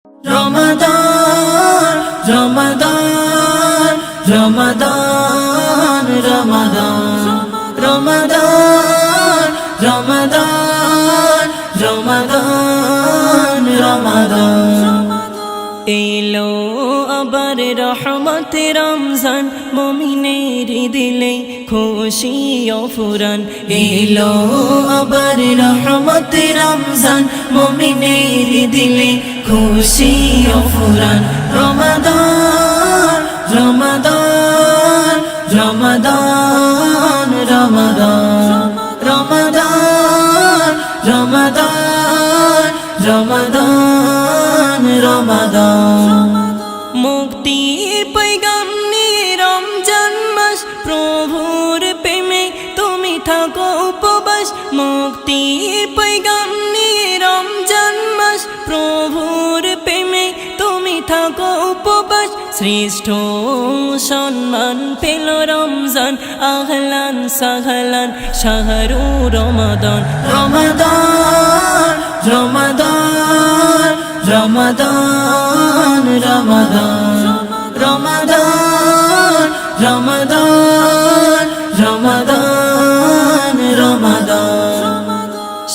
রমাদান রমাদান রমাদান রমাদান রমাদান রমাদান রমাদান রমাদান এলো আবার রহমতে রমজান মুমিনের দিলে খুশি ও ফুরান এলো আবার রহমতে রমজান মুমিনের দিলে খুশি ও ফুরান রমাদান রমাদান রমাদান রমাদান রমাদান রমাদান রমাদান রমাদান মুক্তির পয়গাম নিয়ে রমজান মাস প্রভুর প্রেমে তুমি থাকো উপবাস মুক্তির পয়গাম নিয়ে রমজান মাস প্রভুর প্রেমে তুমি থাকো উপবাস শ্রেষ্ঠ সম্মান পেল রমজান আহলান সাহলান শাহরু রমাদান রমাদান রমাদান রমাদান রমাদান রমাদান রমাদান রমাদান রমাদান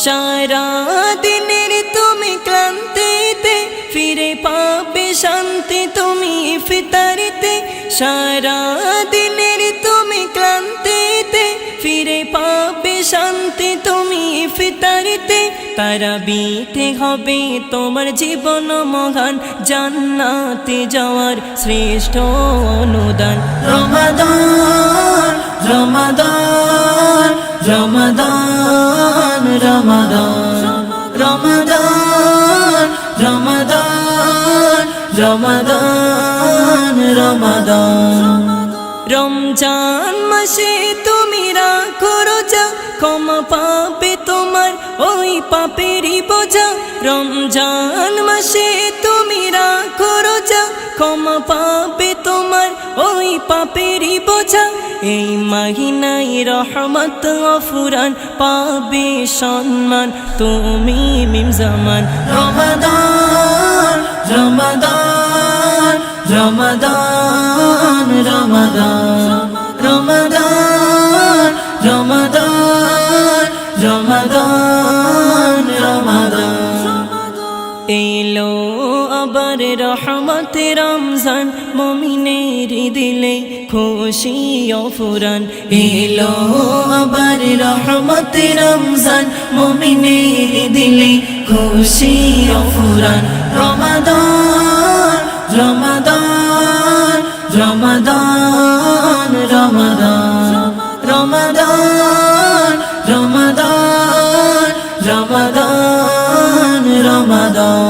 সারা দিনের তুমি ক্লান্তিতে ফিরে পাবে শান্তি তুমি ইফতারিতে সারা দিনের তুমি ক্লান্তিতে ফিরে পাবে শান্তি তুমি ইফতারিতে তারাবিতে হবে তোমার জীবন মহান জান্নাতে যাওয়ার শ্রেষ্ঠ অনুদান রমাদান রমাদান রমাদান রমাদান রমাদান রমাদান রমাদান রমাদান রমজান মাসে তুমি রাখো রোজা ক্ষমা পাবে তোমার ওই পাপেরই বোঝা রমজান মাসে তুমি রাখো রোজা ক্ষমা পাবে তোমার ওই পাপেরই বোঝা এই মহিনায় রহমত ও ফুরান পাবে সম্মান তুমি মিমজামান রমাদান রমাদান রমাদান রমাদান রমাদান রমাদান রমাদান রমাদান এলো আবার রহমতে রমজান মুমিনের দিলে খুশি ও ফুরান এলো আবার রহমতে রমজান মুমিনের দিলে খুশি ও ফুরান রমাদান রমাদান রমাদান রমাদান রমাদান রমাদান রমাদান রমাদান